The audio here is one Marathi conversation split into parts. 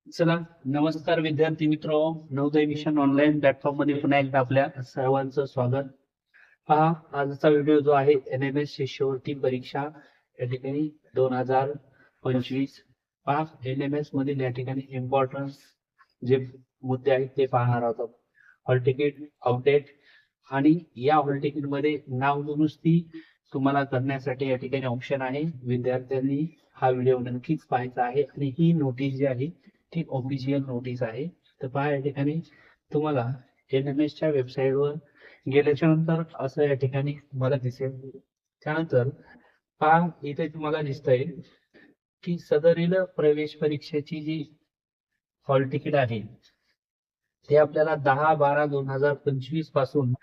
चला, नमस्कार विद्यार्थी मित्र. नवोदय मिशन ऑनलाईन प्लॅटफॉर्म मध्ये पुन्हा एकदा आपल्या सर्वांचं स्वागत. पहा, आजचा व्हिडिओ जो आहे NMS शिष्यवृत्ती परीक्षा या ठिकाणी 2025. पहा, NMS मधील या ठिकाणी इम्पॉर्टन्स जे मुद्दे आहेत ते पाहणार आहोत. हॉल तिकीट अपडेट आणि या हॉल तिकीट मध्ये नाव दुरुस्ती तुम्हाला करण्यासाठी या ठिकाणी ऑप्शन आहे. विद्यार्थ्यांनी हा व्हिडिओ नक्कीच पाहायचा आहे आणि ही नोटीस जी आहे ती ऑफिशियल नोटीस आहे. तर पहा, या ठिकाणी तुम्हाला NMS च्या वेबसाईटवर गेल्याच्या नंतर असं या ठिकाणी तुम्हाला दिसेल. त्यानंतर पहा, इथे तुम्हाला दिसतंय की सदरील प्रवेश परीक्षेची जी हॉल तिकीट आहे ते आपल्याला 10/12/2025 पासून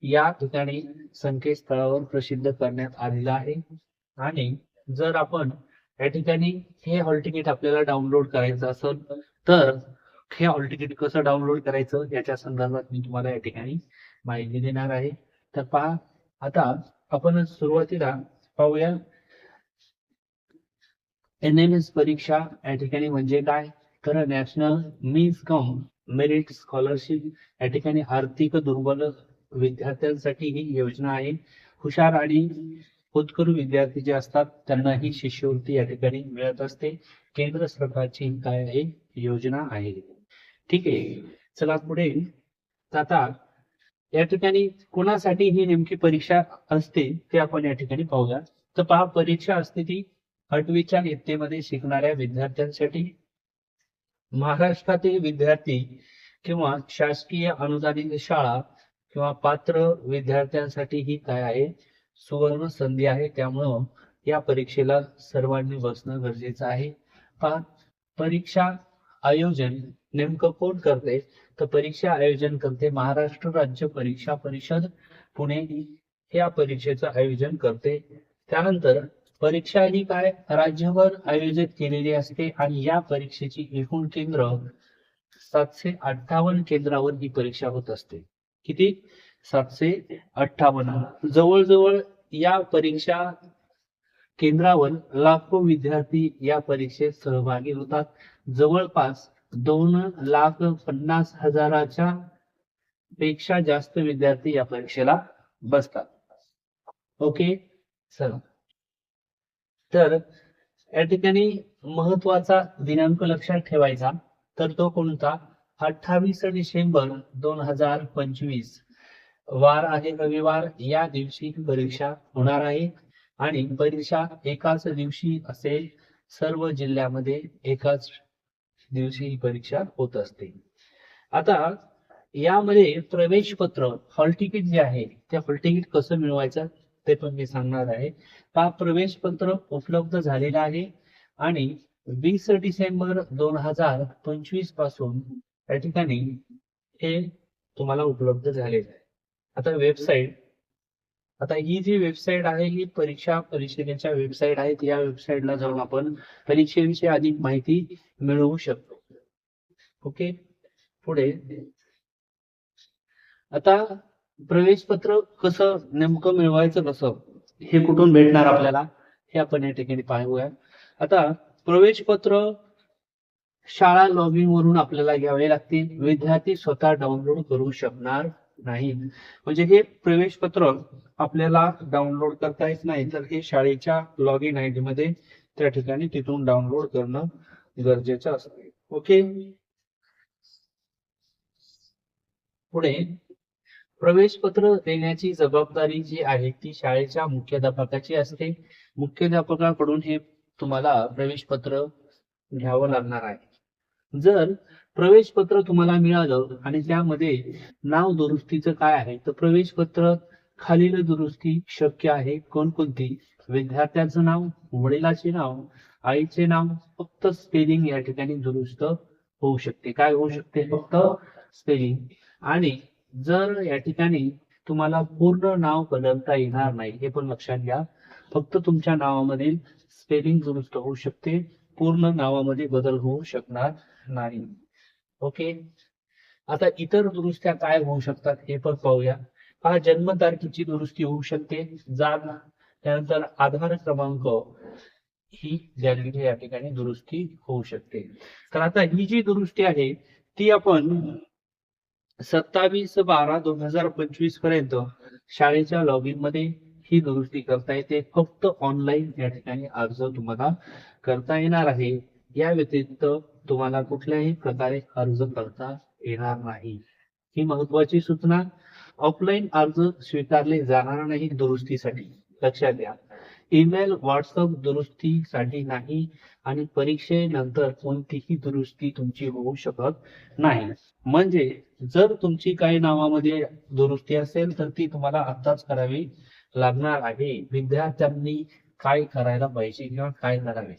या ठिकाणी संकेतस्थळावर प्रसिद्ध करण्यात आलेलं आहे. आणि जर आपण या ठिकाणी हे हॉल तिकीट आपल्याला डाउनलोड करायचं असेल तर हे हॉल तिकीट कसं डाउनलोड करायचं याच्या संदर्भात मी तुम्हाला या ठिकाणी माहिती देणार आहे. तर पहा, आता आपण सुरुवातीला पाहूया NMS परीक्षा या ठिकाणी म्हणजे काय. तर national means cum merit scholarship या ठिकाणी आर्थिक दुर्बल विद्यार्थ्यांसाठी ही योजना आहे. हुशार आणि होतकरू विद्यार्थी जे असतात त्यांना ही शिष्यवृत्ती या ठिकाणी मिळत असते. केंद्र सरकारची काय आहे योजना आहे. ठीक आहे, चला पुढे. आता या ठिकाणी कोणासाठी ही नेमकी परीक्षा असते ते आपण या ठिकाणी पाहूया. तर पहा, परीक्षा असते ती 8वीच्या इयत्तेमध्ये शिकणाऱ्या विद्यार्थ्यांसाठी. महाराष्ट्रातील विद्यार्थी किंवा शासकीय अनुदानित शाळा किंवा पात्र विद्यार्थ्यांसाठी ही काय आहे सुवर्ण संधी आहे. त्यामुळं या परीक्षेला सर्वांनी बसणं गरजेचं आहे. पहा, परीक्षा आयोजन नेमकं कोण करते. तर परीक्षा आयोजन करते महाराष्ट्र राज्य परीक्षा परिषद पुणे हे या परीक्षेचं आयोजन करते. त्यानंतर परीक्षा ही काय राज्यभर आयोजित केलेली असते आणि या परीक्षेची एकूण केंद्र 758 केंद्रावर ही परीक्षा होत असते. किती? 758. जवळजवळ या परीक्षा केंद्रावर लाखो विद्यार्थी या परीक्षेत सहभागी होतात. जवळपास 2,50,000च्या पेक्षा जास्त विद्यार्थी या परीक्षेला बसतात. ओके, चला. तर या ठिकाणी महत्वाचा दिनांक लक्षात ठेवायचा. तर तो कोणता? 28 डिसेंबर 2025 वार आहे रविवार. या दिवशी परीक्षा होणार आहे आणि परीक्षा एकाच दिवशी असेल. सर्व जिल्ह्यामध्ये एकाच दिवशी ही परीक्षा होत असते. आता यामध्ये प्रवेश पत्र हॉल तिकीट जे आहे ते हॉल तिकीट कसं मिळवायचं ते पण मी सांगणार आहे. हा प्रवेश पत्र उपलब्ध झालेला आहे आणि 20 डिसेंबर 2025 पासून या ठिकाणी हे तुम्हाला उपलब्ध झालेलं आहे. आता वेबसाईट, आता ही जी वेबसाईट आहे ही परीक्षा परिषदेच्या वेबसाईट आहेत. या वेबसाईटला जाऊन आपण परीक्षेविषयी अधिक माहिती मिळवू शकतो. ओके, पुढे. आता प्रवेश पत्र कसं नेमकं मिळवायचं कसं हे कुठून भेटणार आपल्याला हे आपण या ठिकाणी पाहूया. आता प्रवेश पत्र शाळा लॉगिन वरून आपल्याला घ्यावे लागतील. विद्यार्थी स्वतः डाउनलोड करू शकणार नाही. म्हणजे हे प्रवेश पत्र आपल्याला डाउनलोड करता येत नाही, तर हे शाळेच्या लॉगिन ID मध्ये त्या ठिकाणी तिथून डाउनलोड करणं गरजेचं असते. ओके, पुढे. प्रवेश पत्र देण्याची जबाबदारी जी आहे ती शाळेच्या मुख्याध्यापकाची असते. मुख्याध्यापकाकडून हे तुम्हाला प्रवेश पत्र घ्यावं लागणार आहे. जर प्रवेश पत्र तुम्हाला मिळालं आणि त्यामध्ये नाव दुरुस्तीचं काय आहे तर प्रवेश पत्र खालील दुरुस्ती शक्य आहे. कोणकोणती? विद्यार्थ्याचं नाव, वडिलाचे नाव, आईचे नाव, फक्त स्पेलिंग या ठिकाणी दुरुस्त होऊ शकते. काय होऊ शकते? फक्त स्पेलिंग. आणि जर या ठिकाणी तुम्हाला पूर्ण नाव बदलता येणार नाही हे पण लक्षात घ्या. फक्त तुमच्या नावामधील स्पेलिंग दुरुस्त होऊ शकते, पूर्ण नावामध्ये बदल होऊ शकणार नाही. ओके, आता इतर दुरुस्त्या काय होऊ शकतात हे पण पाहूया. पहा, जन्मतारखेची दुरुस्ती होऊ शकते. जात, त्यानंतर आधार क्रमांक ही झालेली या ठिकाणी दुरुस्ती होऊ शकते. तर आता ही जी दुरुस्ती आहे ती आपण 27/12/2025 पर्यंत शाळेच्या लॉगिन मध्ये ही दुरुस्ती करता येते. फक्त ऑनलाईन या ठिकाणी अर्ज तुम्हाला करता येणार आहे. या व्यतिरिक्त तुम्हाला कुठल्याही प्रकारे अर्ज करता येणार नाही. ही महत्वाची सूचना. ऑफलाईन अर्ज स्वीकारले जाणार नाही दुरुस्तीसाठी, लक्षात घ्या. ईमेल, व्हॉट्सअप दुरुस्तीसाठी नाही आणि परीक्षेनंतर कोणतीही दुरुस्ती तुमची होऊ शकत नाही. म्हणजे जर तुमची काही नावामध्ये दुरुस्ती असेल तर ती तुम्हाला आत्ताच करावी लागणार आहे. विद्यार्थ्यांनी काय करायला पाहिजे किंवा काय करावे?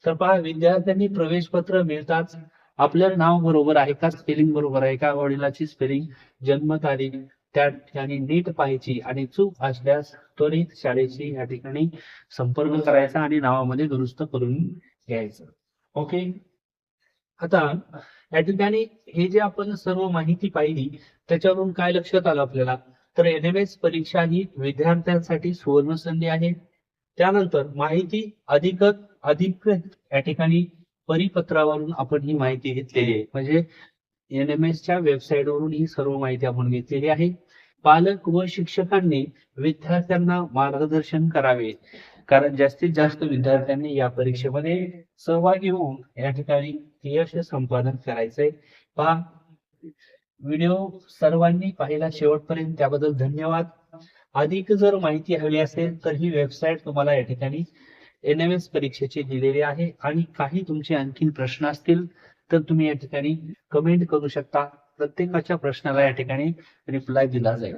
तर पहा, विद्यार्थ्यांनी प्रवेश पत्र मिळताच आपलं नाव बरोबर आहे का, स्पेलिंग बरोबर आहे का, वडिलाची स्पेलिंग, जन्मतारीख त्या ठिकाणी नीट पाहायची आणि चूक असल्यास त्वरित शाळेशी या ठिकाणी संपर्क करायचा आणि नावामध्ये दुरुस्त करून घ्यायचं. ओके. आता या ठिकाणी हे जे आपण सर्व माहिती पाहिली त्याच्यावरून काय लक्षात आलं आपल्याला, तर एनएमएस परीक्षा ही विद्यार्थ्यांसाठी सुवर्ण संधी आहे. त्यानंतर माहिती अधिकृत या ठिकाणी परिपत्रावरून आपण ही माहिती घेतलेली आहे. म्हणजे एनएमएसच्या वेबसाईट वरून ही सर्व माहिती आपण घेतलेली आहे. पालक व शिक्षकांनी विद्यार्थ्यांना मार्गदर्शन करावे, कारण जास्तीत जास्त विद्यार्थ्यांनी या परीक्षेमध्ये सहभागी होऊन या ठिकाणी यश संपादन करायचंय. पहा, व्हिडिओ सर्वांनी पाहिला शेवटपर्यंत, त्याबद्दल धन्यवाद. अधिक जर माहिती हवी असेल तर ही वेबसाईट तुम्हाला या ठिकाणी एनएमएस परीक्षेची दिलेली आहे. आणि काही तुमचे आणखीन प्रश्न असतील तर तुम्ही या ठिकाणी कमेंट करू शकता. प्रत्येकाच्या प्रश्नाला या ठिकाणी रिप्लाय दिला जाईल.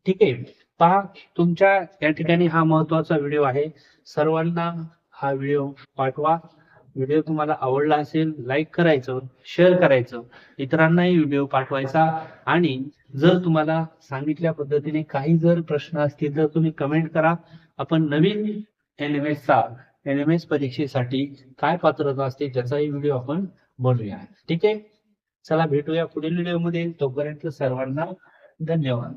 ठीक आहे. पहा, तुमच्या या ठिकाणी हा महत्वाचा व्हिडिओ आहे. सर्वांना हा व्हिडिओ पाठवा. व्हिडिओ तुम्हाला आवडला असेल लाईक करायचं, शेअर करायचं, इतरांनाही व्हिडिओ पाठवायचा. आणि जर तुम्हाला सांगितल्या पद्धतीने काही जर प्रश्न असतील तर तुम्ही कमेंट करा. आपण नवीन एनएमएस परीक्षेसाठी काय पात्रता असते त्याचाही व्हिडिओ आपण बनवूया. ठीक आहे. चला भेटूया पुढील व्हिडिओमध्ये. तोपर्यंत सर्वांना धन्यवाद.